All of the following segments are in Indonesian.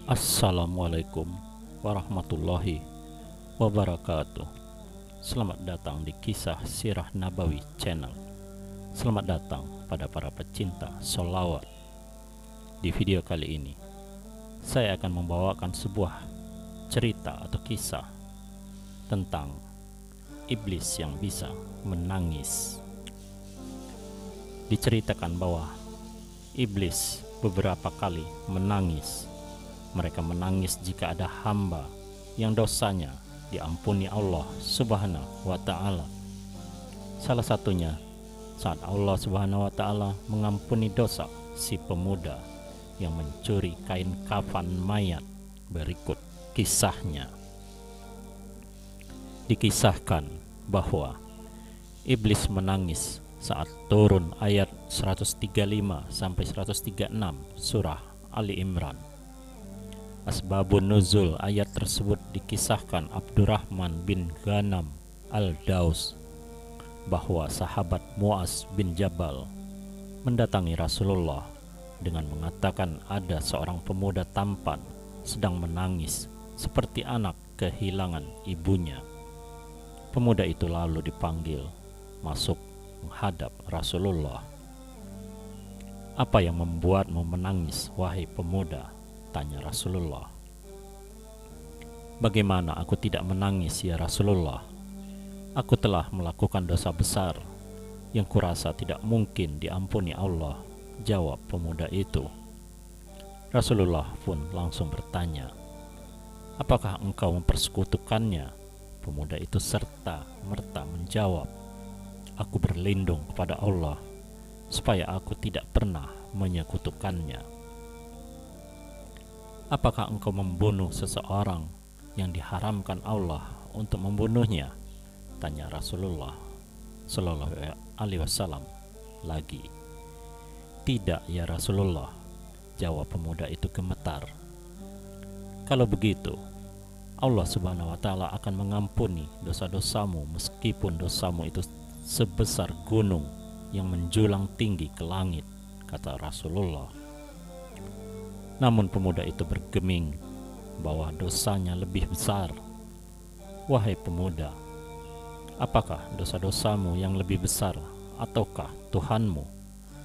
Assalamualaikum warahmatullahi wabarakatuh. Selamat datang di Kisah Sirah Nabawi Channel. Selamat datang pada para pecinta sholawat. Di video kali ini, saya akan membawakan sebuah cerita atau kisah tentang iblis yang bisa menangis. Diceritakan bahwa iblis beberapa kali menangis. Mereka menangis jika ada hamba yang dosanya diampuni Allah Subhanahu wa Ta'ala. Salah satunya saat Allah Subhanahu wa Ta'ala mengampuni dosa si pemuda yang mencuri kain kafan mayat. Berikut kisahnya. Dikisahkan bahwa iblis menangis saat turun ayat 135 sampai 136 surah Ali Imran. Asbabun nuzul ayat tersebut dikisahkan Abdurrahman bin Ghanam al-Daus bahwa sahabat Muaz bin Jabal mendatangi Rasulullah dengan mengatakan ada seorang pemuda tampan sedang menangis seperti anak kehilangan ibunya. Pemuda itu lalu dipanggil masuk menghadap Rasulullah. "Apa yang membuatmu menangis, wahai pemuda?" tanya Rasulullah. "Bagaimana aku tidak menangis ya Rasulullah? Aku telah melakukan dosa besar yang kurasa tidak mungkin diampuni Allah," jawab pemuda itu. Rasulullah pun langsung bertanya, "Apakah engkau mempersekutukannya?" Pemuda itu serta merta menjawab, "Aku berlindung kepada Allah supaya aku tidak pernah menyekutukannya." "Apakah engkau membunuh seseorang yang diharamkan Allah untuk membunuhnya?" tanya Rasulullah Shallallahu Alaihi Wasallam lagi. "Tidak ya Rasulullah," jawab pemuda itu gemetar. "Kalau begitu, Allah Subhanahu wa Ta'ala akan mengampuni dosa-dosamu meskipun dosamu itu sebesar gunung yang menjulang tinggi ke langit," kata Rasulullah. Namun pemuda itu bergeming bahwa dosanya lebih besar. "Wahai pemuda, apakah dosa-dosamu yang lebih besar ataukah Tuhanmu?"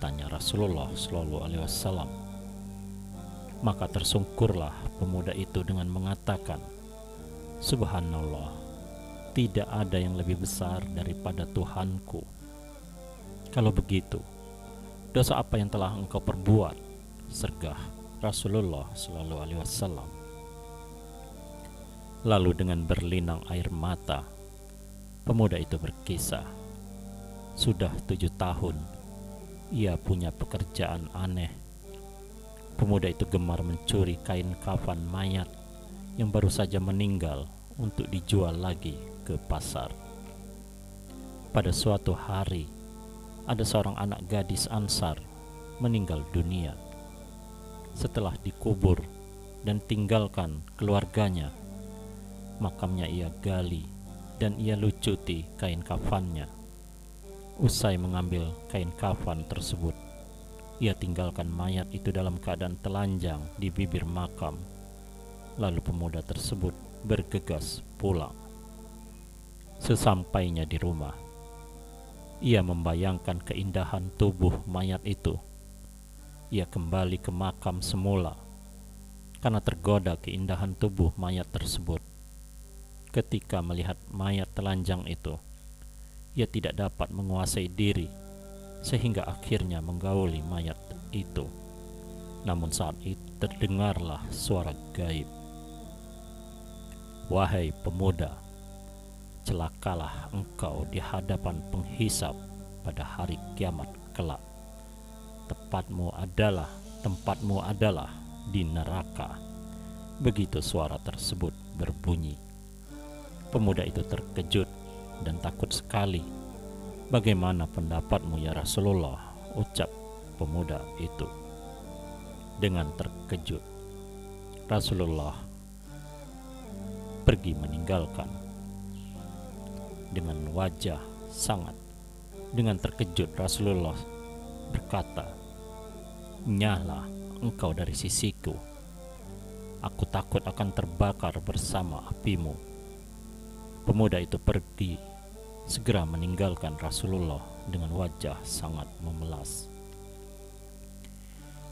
tanya Rasulullah Shallallahu Alaihi Wasallam. Maka tersungkurlah pemuda itu dengan mengatakan, "Subhanallah, tidak ada yang lebih besar daripada Tuhanku. Kalau begitu, dosa apa yang telah engkau perbuat?" sergah Rasulullah Shallallahu Alaihi Wasallam. Lalu dengan berlinang air mata, pemuda itu berkisah, sudah 7 tahun ia punya pekerjaan aneh. Pemuda itu gemar mencuri kain kafan mayat yang baru saja meninggal untuk dijual lagi ke pasar. Pada suatu hari, ada seorang anak gadis Ansar meninggal dunia. Setelah dikubur dan tinggalkan keluarganya, makamnya ia gali dan ia lucuti kain kafannya. Usai mengambil kain kafan tersebut, ia tinggalkan mayat itu dalam keadaan telanjang di bibir makam. Lalu pemuda tersebut bergegas pulang. Sesampainya di rumah, ia membayangkan keindahan tubuh mayat itu. Ia kembali ke makam semula karena tergoda keindahan tubuh mayat tersebut. Ketika melihat mayat telanjang itu, ia tidak dapat menguasai diri sehingga akhirnya menggauli mayat itu. Namun saat itu terdengarlah suara gaib, "Wahai pemuda, celakalah engkau di hadapan penghisap pada hari kiamat kelak. Tempatmu adalah di neraka." Begitu suara tersebut berbunyi. Pemuda itu terkejut dan takut sekali. "Bagaimana pendapatmu ya Rasulullah?" ucap pemuda itu. Dengan terkejut, Rasulullah pergi meninggalkan. Dengan terkejut Rasulullah berkata, "Nyahlah engkau dari sisiku." Aku takut akan terbakar bersama apimu. Pemuda itu pergi, segera meninggalkan Rasulullah dengan wajah sangat memelas.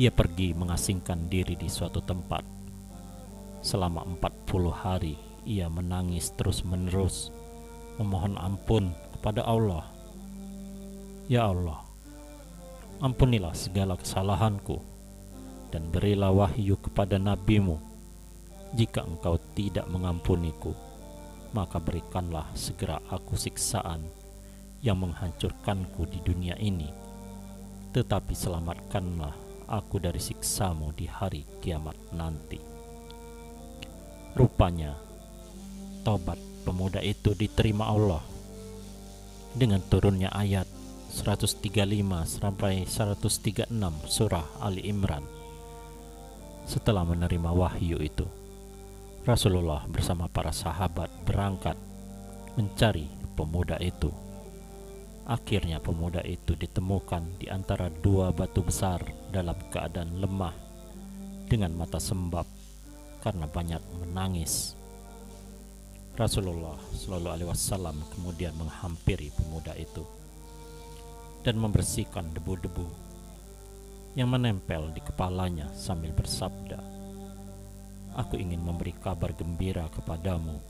Ia pergi mengasingkan diri di suatu tempat. Selama 40 hari ia menangis terus-menerus, memohon ampun kepada Allah. Ya Allah, ampunilah segala kesalahanku dan berilah wahyu kepada nabimu. Jika engkau tidak mengampuniku, maka berikanlah segera aku siksaan yang menghancurkanku di dunia ini, tetapi selamatkanlah aku dari siksamu di hari kiamat nanti. Rupanya tobat pemuda itu diterima Allah dengan turunnya ayat 135 sampai 136 surah Ali Imran. Setelah menerima wahyu itu, Rasulullah bersama para sahabat berangkat mencari pemuda itu. Akhirnya pemuda itu ditemukan di antara dua batu besar dalam keadaan lemah dengan mata sembab karena banyak menangis. Rasulullah Shallallahu Alaihi Wasallam kemudian menghampiri pemuda itu dan membersihkan debu-debu yang menempel di kepalanya sambil bersabda, "Aku ingin memberi kabar gembira kepadamu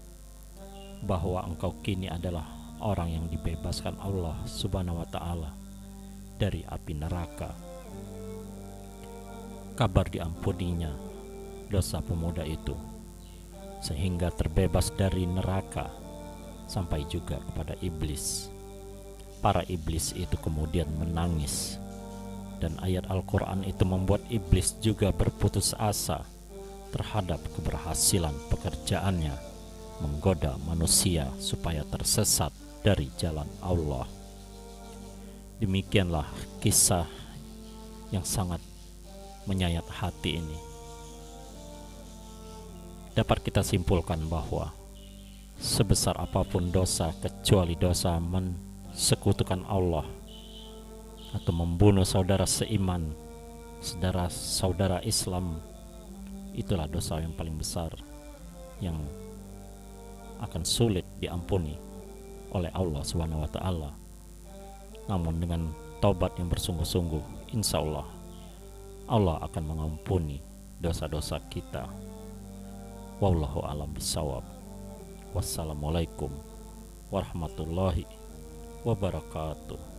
bahwa engkau kini adalah orang yang dibebaskan Allah Subhanahu wa Ta'ala dari api neraka." Kabar diampuninya dosa pemuda itu sehingga terbebas dari neraka sampai juga kepada iblis. Para iblis itu kemudian menangis, dan ayat Al-Quran itu membuat iblis juga berputus asa terhadap keberhasilan pekerjaannya menggoda manusia supaya tersesat dari jalan Allah. Demikianlah kisah yang sangat menyayat hati ini. Dapat kita simpulkan bahwa sebesar apapun dosa kecuali dosa mensekutukan Allah atau membunuh saudara seiman, saudara Islam, itulah dosa yang paling besar yang akan sulit diampuni oleh Allah Subhanahu wa Ta'ala. Namun dengan taubat yang bersungguh-sungguh, insya Allah Allah akan mengampuni dosa-dosa kita. Wallahu a'lam bishawab. Wassalamualaikum warahmatullahi wabarakatuh.